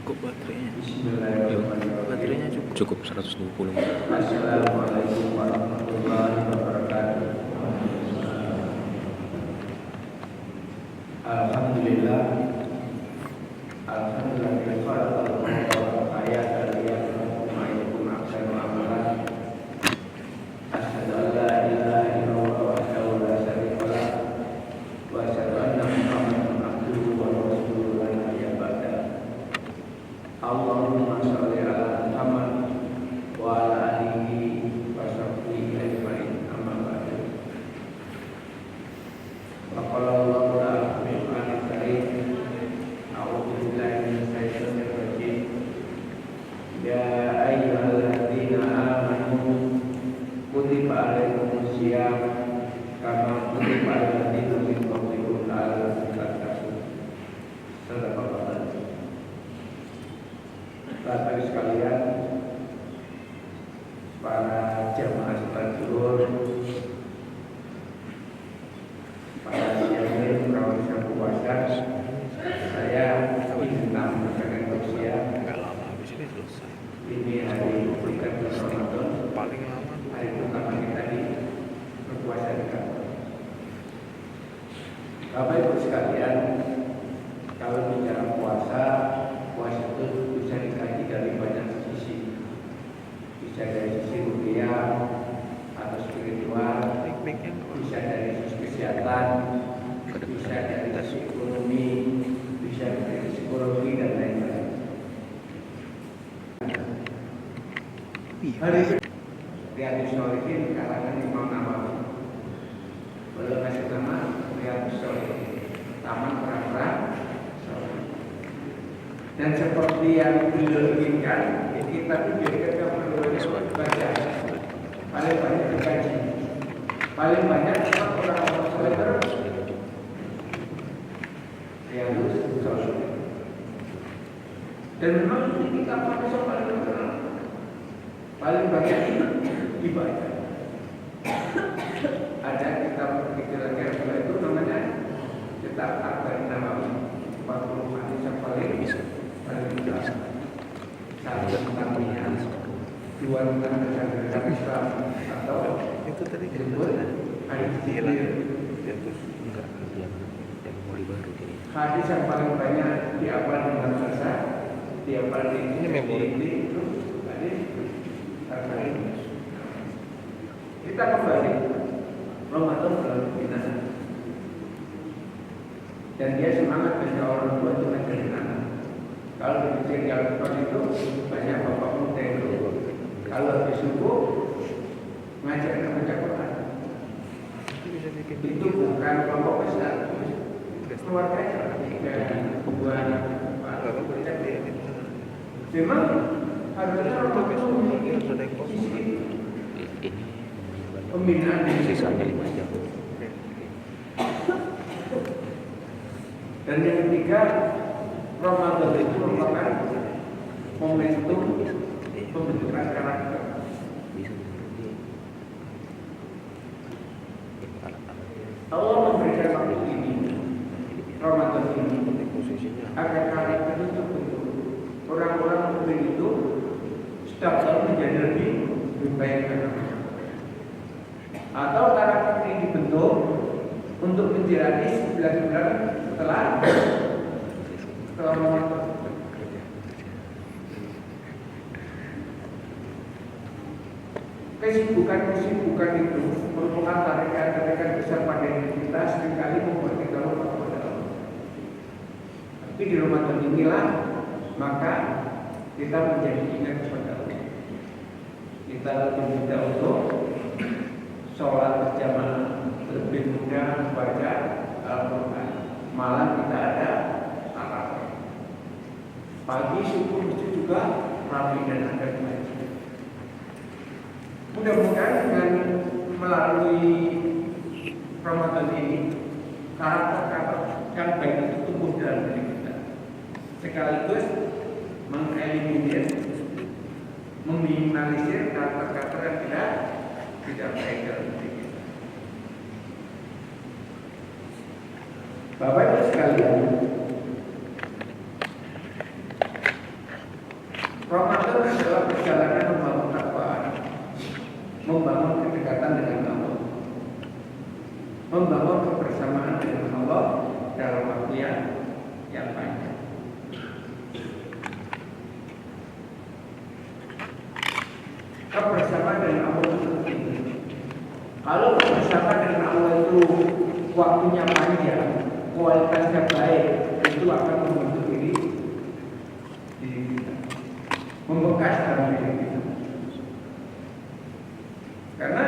Cukup baterainya. Yuk, Bismillahirrahmanirrahim. baterainya cukup 120 menit. Assalamualaikum warahmatullahi wabarakatuh. Alhamdulillah. Alhamdulillah Asyhadu an la ilaha illallah wahdahu la syarika lah wa asyhadu anna Muhammadan abduhu wa rasuluhu la nabiyya ba'da. Allahumma shalli ala Muhammad wa ala alihi wa sahbihi ajma'in. Amma ba'du. Wa qala Allahu ta'ala fil Qur'anil Karim, a'udzu billahi minasy syaithanir rajim. Ya ayyuhalladzina amanu kutiba alaikumus syiyam kama kutiba alal ladzina min qablikum la'allakum tattaqun. Sadaqallahu. Bapak Ibu sekalian, para jamaah salat zuhur, para jamaah kawan puasa, saya ingin menyampaikan tausiah. Enggak lama habis ini selesai. Ini hari bulan Ramadan, Paling lama hari pertama kita di berpuasa di kantor. Bapak Ibu sekalian, kalau bicara puasa itu bisa dikaji dari banyak sisi. Bisa dari sisi rupiah atau spiritual, bisa dari sisi kesehatan, bisa dari sisi ekonomi, bisa dari psikologi dan lain-lain. Hari Riyadhus Shalihin karangan Imam Nawawi. Beliau kasih nama Riyadhus Shalihin, Taman Orang-orang Saleh. Dan seperti yang beliau inginkan, kita itu jadikan perluannya baca, paling banyak dikaji, paling banyak orang-orang saleh terus. Riyadhus Shalihin. Dan memang ini kita pakai paling terkenal, paling banyak ibadah. Ada kitab kira-kira itu namanya kitab Arba'in Nawawi, 40 hadis yang paling bisa. Satu tentang niat, dua tentang kesadaran Islam, atau itu tadi disebut hadis hilang. Ya terus enggak yang mulai baru ini. hadis yang paling banyak dihafal dengan bahasa, dihafal di Ini memori. itu hadis Arba'in. Kita kembali Ramadan dalam binasa. Dan dia semangat bagi orang tua itu ngajarin anak. Kalau di kecil itu banyak bapak muda itu. Kalau di subuh ngajarin baca Quran. Itu bukan kelompok besar, keluarganya dan buah memang harusnya orang itu memiliki sisi pembinaan Sisanya 5 jam. dan yang ketiga, Ramadan itu merupakan momentum pembentukan karakter. Allah memberikan waktu ini, Ramadan ini, agar karakter itu terbentuk. Orang-orang mukmin itu setiap tahun menjadi lebih baik. Atau karakter ini dibentuk untuk menjalani 11 bulan setelah Ramadan. Kesibukan itu merupakan tarikan-tarikan besar pada diri kita, seringkali membuat kita lupa kepada Allah. Tapi di Ramadan inilah maka kita menjadi ingat kepada Allah. Kita lebih mudah untuk sholat berjamaah, lebih mudah membaca Al-Quran. Malam kita ada tarawih. Pagi subuh itu juga rapi dan ada ngaji. Mudah-mudahan dengan melalui Ramadan ini karakter yang baik itu tumbuh dalam diri kita, sekaligus mengeliminir, meminimalisir karakter-karakter yang tidak baik dalam diri kita. Bapak Ibu sekalian, Ramadan adalah perjalanan membangun takwa, membangun kedekatan dengan Allah, membangun kebersamaan dengan Allah dalam waktu yang panjang. Kebersamaan dengan Allah itu penting. Kalau kebersamaan dengan Allah itu waktunya panjang, kualitasnya baik, itu akan membentuk diri kita, membekas dalam diri kita. Karena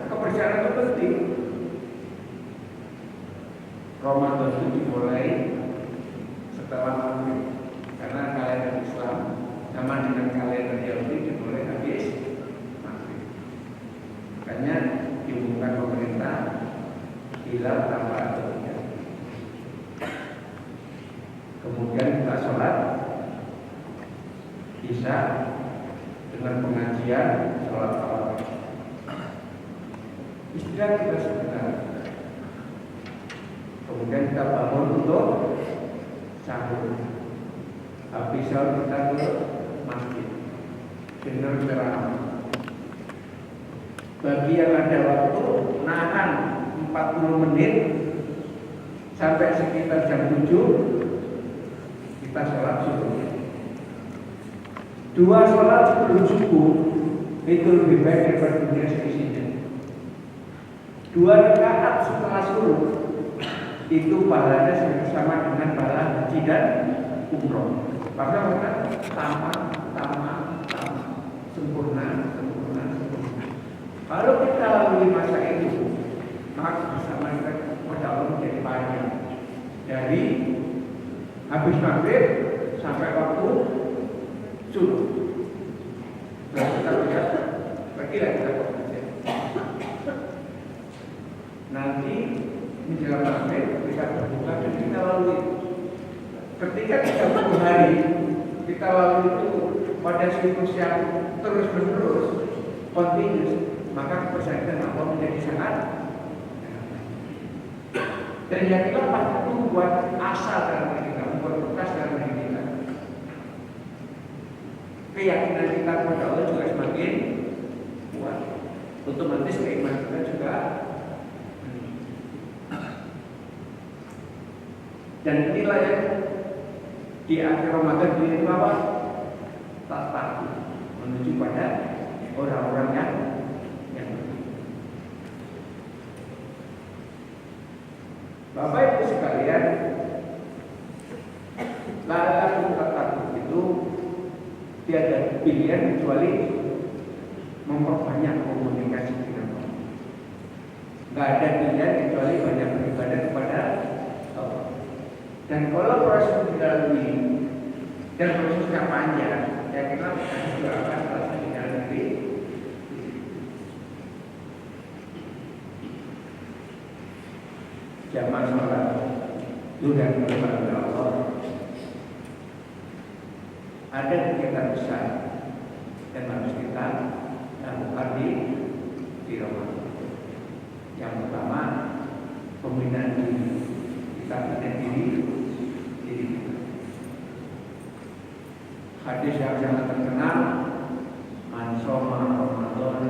kepercayaan itu penting. Ramadan itu dimulai setelah maghrib, karena kalender Islam sama dengan kalender Yahudi dimulai habis maghrib. Makanya diumumkan pemerintah hilal tanpa adanya. Kemudian kita sholat Isya dengan pengajian sholat tarawih. Istirahat kita sebentar. Kemudian kita bangun untuk sahur. Habis sahur kita ke masjid, dengar ceramah. Bagi yang ada waktu, nahan 40 menit sampai sekitar jam 7 kita sholat subuh. 2 sholat sebelum subuh itu lebih baik daripada dunia seisinya. 2 rakaat setelah subuh itu pahalanya sama dengan pahala haji dan umroh. Maka mereka tamat, sempurna. Kalau kita lalui masa itu, maka bersama kepada Allah menjadi panjang. Dari habis maghrib sampai waktu subuh. Setelah kita lihat, pergilah kita bekerja. Nanti menjelang maghrib kita berbuka dan kita lalui. Ketika 30 hari kita lalui itu pada siklus yang terus menerus, continuous, maka kepercayaan Allah menjadi sangat. Dan yakinlah pasti itu membuat asa dalam diri kita, membuat bekas dalam diri kita. Keyakinan kita kepada Allah juga semakin kuat. Otomatis keimanan kita juga. Dan inilah yang di akhir Ramadan ini apa? Tatap menuju pada orang-orang yang Bapak Ibu sekalian, lalu tatap itu tiada pilihan kecuali memperbanyak komunikasi dengan Allah. Nggak ada pilihan kecuali banyak beribadah kepada Allah. Dan kalau proses dilalui dan prosesnya panjang, ya kita juga akan merasa dilalui. Jamaah sholat sudah kepada Allah. Ada kegiatan besar yang harus kita lakukan di Ramadan. Yang pertama, pembinaan diri. Kita punya diri kita. Hadis yang sangat terkenal, man shoma Ramadan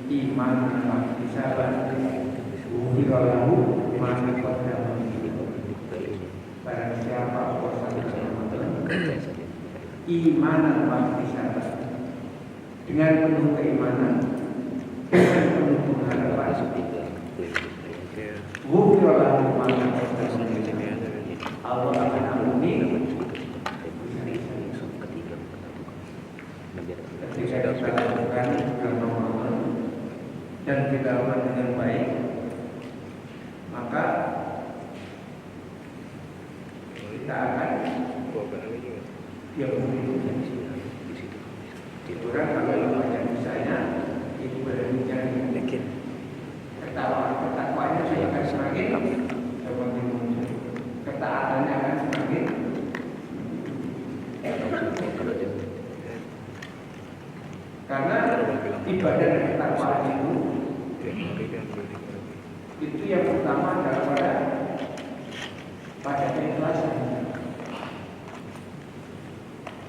imanan wa ihtisaban ghufira lahu ma taqaddama min dhanbihi. Barang siapa puasa Ramadan imanan wa ihtisaban, dengan penuh keimanan, dengan penuh pengharapan, ghufira lahu ma taqaddama min dhanbihi. Allah akan ampuni ketika kita lakukan bulan Ramadan dan kita lakukan dengan baik, maka kita akan orang kalau baca misalnya itu berbicara ketakwanya juga akan semakin ketaatannya akan semakin. Karena ibadah dan ketakwaan itu yang pertama adalah pada keikhlasan.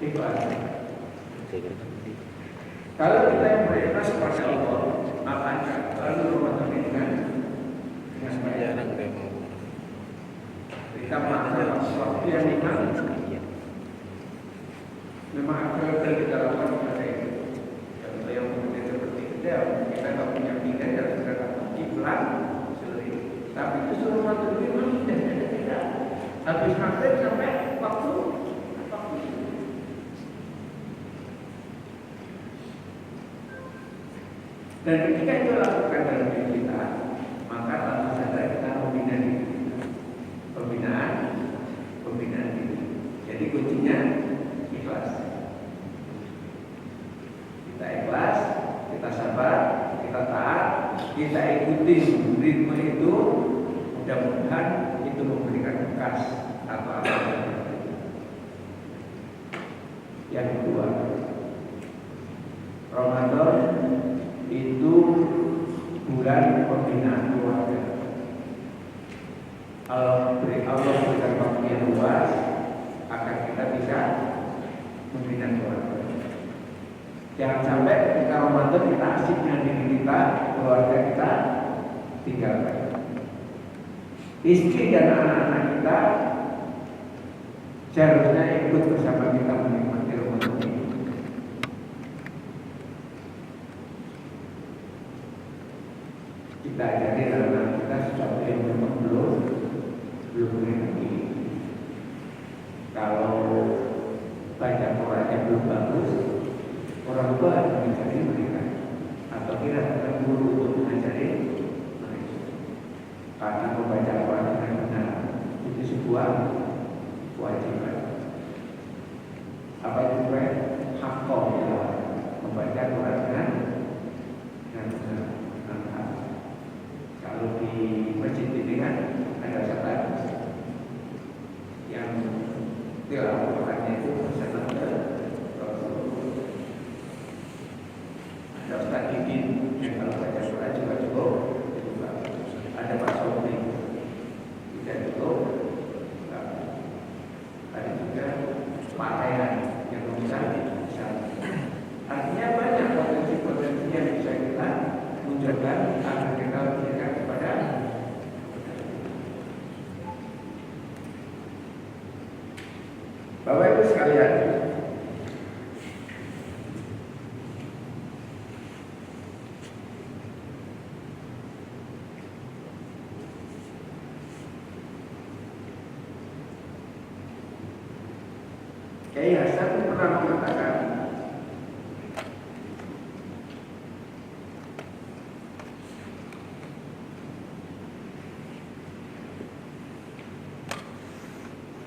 Ikhlas. Kalau kita yang berikhlas kepada Allah, makanya lalu Ramadan ini dengan baik. Kita makan waktu yang memang akal kita lakukan pada itu. Contoh yang kemudian seperti kita tak punya pilihan dan segala kiblat seluruh. Tapi itu suruh Ramadan ini memang tidak. Habis maghrib sampai waktu. Dan ketika itu lakukan dalam diri kita, maka tanpa sadar kita membina diri. Pembinaan diri. Jadi kuncinya ikhlas. Kita ikhlas, kita sabar, kita taat, kita ikuti ritme itu, mudah-mudahan itu memberikan bekas apa-apa. Yang kedua, Ramadan itu bulan pembinaan keluarga. Allah berikan waktu yang luas agar kita bisa membina keluarga. Jangan sampai ketika Ramadan kita asik dengan diri kita, keluarga kita tinggalkan. Istri dan anak-anak kita seharusnya ikut bersama kita menikmati Ramadan ini. Kita ajari anak kita sesuatu yang belum boleh lagi. Kalau baca Qurannya belum bagus, orang tua harus mengajari mereka, atau kita akan guru untuk mengajari mereka. Karena membaca Quran dengan benar itu sebuah kewajiban. Apa itu hakko ya, membaca Quran dengan benar. Kalau di masjid ini kan ada setan yang tilawahnya itu setan ada Ustaz Didin yang kalau baca Quran juga cukup, ada Pak Sobri tidak cukup, ada juga Pak Rayhan yang bisa. Artinya banyak potensi-potensi yang bisa kita munculkan agar kita berikan kepada Bapak Ibu sekalian. Kiai Hasan pernah mengatakan,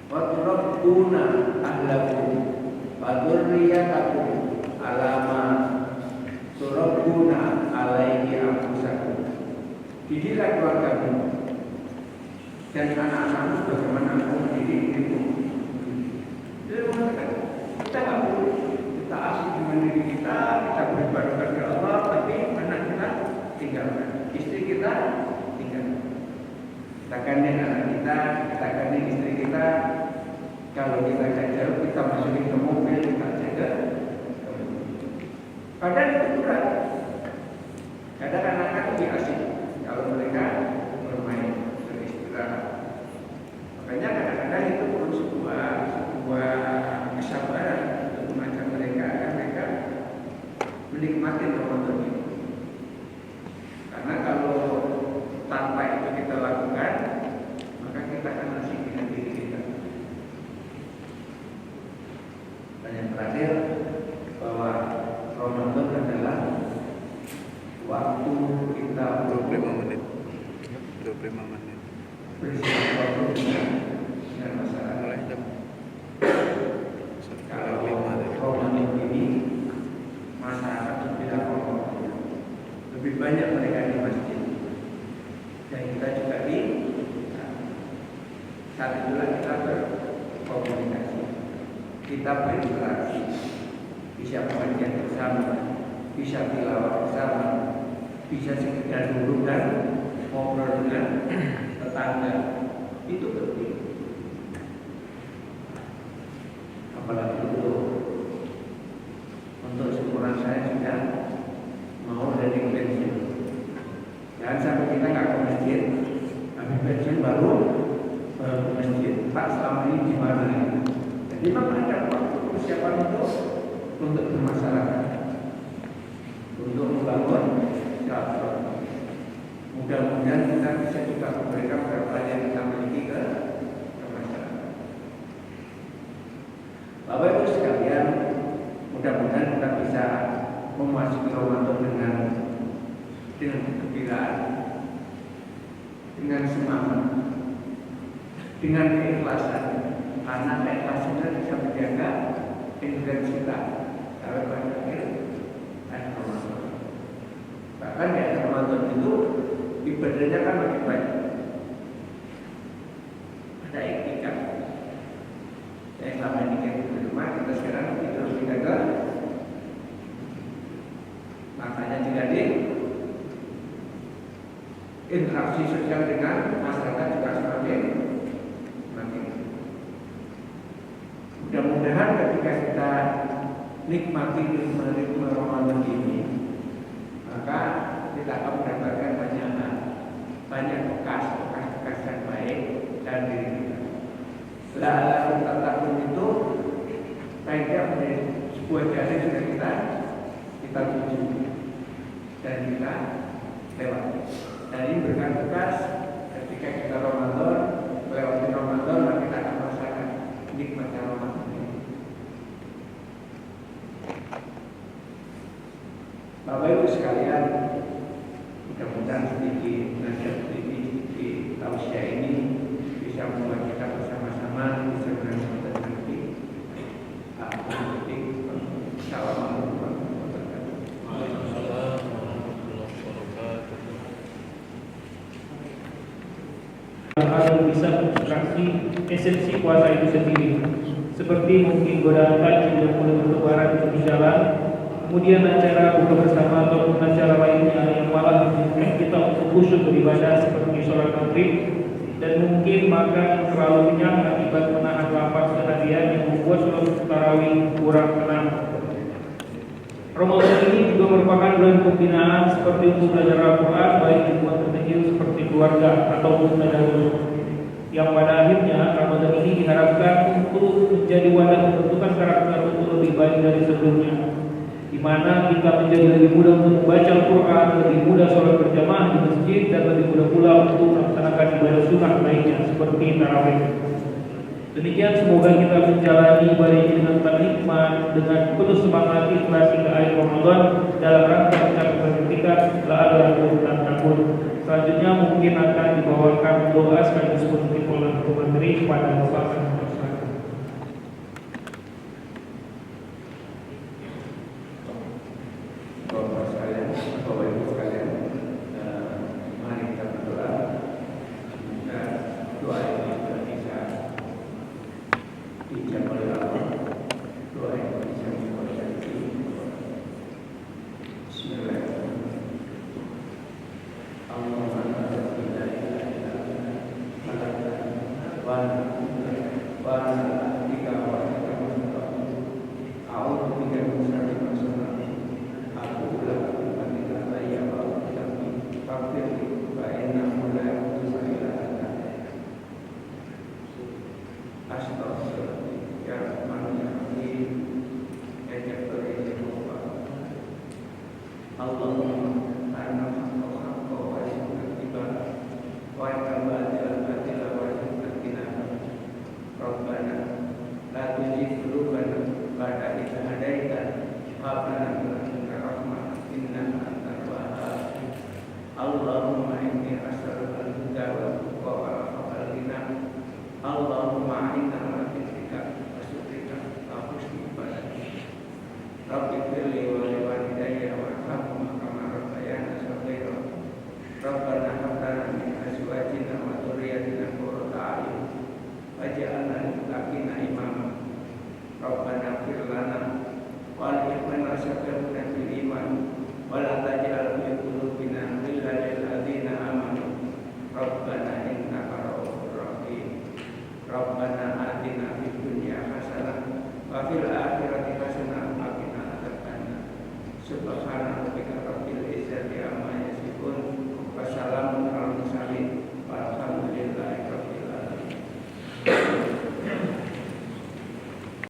"Watrabbuna ahlakum wa dzurriyyatakum alama turabbuna alaihi anfusakum." Didiklah keluargamu dan anak-anakmu bagaimana kamu mendidik dirimu. Kita nggak perlu kita asik dengan diri kita beribadah kepada Allah, tapi anak kita tinggalkan, istri kita tinggalkan. Kita gandeng anak kita gandeng istri kita. Kalau kita jaga, kita masukin ke mobil, kita jaga. Padahal itu berat. Kadang anak-anak lebih asik kalau mereka bermain, beristirahat. Makanya kadang-kadang itu perlu sebuah kesabaran untuk mengajak mereka agar mereka menikmati Ramadan ini. Karena kalau tanpa itu kita lakukan, maka kita akan asik dengan diri kita. Dan yang terakhir, bahwa Ramadan adalah waktu kita 25 menit bersilaturahmi dengan masyarakat. mulai jam Kalau Ramadan ini masyarakat lebih banyak mereka di masjid, dan kita juga di saat itulah kita berkomunikasi, kita berinteraksi, bisa pengajian bersama, bisa tilawah bersama, bisa sekedar duduk dan ngobrol dengan tetangga. Itu penting. Apalagi untuk masjid, habis pensiun baru ke masjid. Pak selama ini di mana ya? Jadi memang ada waktu persiapan untuk bermasyarakat, untuk membangun silaturahmi. Mudah-mudahan kita bisa juga memberikan berapa yang kita miliki ke masyarakat. Bapak Ibu sekalian, mudah-mudahan kita bisa memasuki Ramadan dengan kegembiraan, dengan semangat, dengan keikhlasan, karena keikhlasan bisa menjaga endurance kita sampai pada akhir Ramadan. Bahkan di akhir Ramadan itu ibadahnya kan makin banyak. Ada iktikaf. Saya selama ini di rumah, kita sekarang tidur di kamar. Makanya jadi interaksi sosial dengan masyarakat juga semakin. Mudah-mudahan ketika kita nikmati ritme Ramadan ini, maka kita akan mendapatkan banyak bekas yang baik dan diri kita. Lalu takut itu kaidah menjadi sebuah jalan yang sudah kita tuju dan kita lewati. Dan ini berkat bekas ketika kita Ramadan, melewati Ramadan, maka kita akan merasakan nikmatnya Ramadan ini. Bapak Ibu sekalian, mudah-mudahan sedikit nasihat sedikit tausiah ini bisa membuat kita bersama-sama bisa menangani nanti. Assalamualaikum warahmatullahi wabarakatuh. Hal bisa menginstruksi esensi puasa itu sendiri, seperti mungkin godaan tajam yang mulai bertebaran di jalan, kemudian acara buka bersama ataupun acara lainnya yang malah menunjukkan kita untuk khusyuk beribadah seperti sholat maghrib, dan mungkin makan yang terlalu kenyang akibat menahan lapar seharian yang membuat sholat tarawih kurang tenang. Ramadan ini juga merupakan bulan pembinaan seperti untuk belajar Al-Quran baik di lingkungan terkecil seperti keluarga ataupun terdahulu, yang pada akhirnya Ramadan ini diharapkan untuk menjadi wadah pembentukan karakter untuk lebih baik dari sebelumnya, di mana kita menjadi lebih mudah untuk membaca Al-Quran, lebih mudah sholat berjamaah di masjid, dan lebih mudah pula untuk melaksanakan ibadah sunnah lainnya seperti tarawih. Demikian, semoga kita menjalani ibadah ini dengan nikmat, dengan penuh semangat ikhlas hingga akhir Ramadan dalam rangka mencapai sertifikat la'allahum tattaqun. Selanjutnya mungkin akan dibawakan doa sekaligus penutup oleh Ketua Menteri kepada Bapak Presiden. Bapak sekalian, Bapak Ibu sekalian, mari kita berdoa. Dan doa ini sudah bisa dijawab oleh Allah. Doa ini bisa dipercayai. Bismillahirrahmanirrahim. Allahumma la ilaha illa anta Allahumma inni as'aluka al-huda wal tuqa wal afafa wal ghina. Allahumma a'inna ala dhikrika wa syukrika wa husni ibadatik. Rabbi firli wa li walidayya warhamhuma kama rabbayani shaghira. Rabbana hab lana min azwajina wa dhurriyyatina qurrata a'yun waj'alna lil muttaqina imama. Rabbana fir lana wa li ikhwana sabaquna bil iman wa la taj'al fi qulubina ghillan lil ladzina amanu. Rabbana innaka ra'ufur rahim. Rabbana atina fid dunya hasanah wa fil akhirati hasanah wa qina adzabannar. Subhanallah.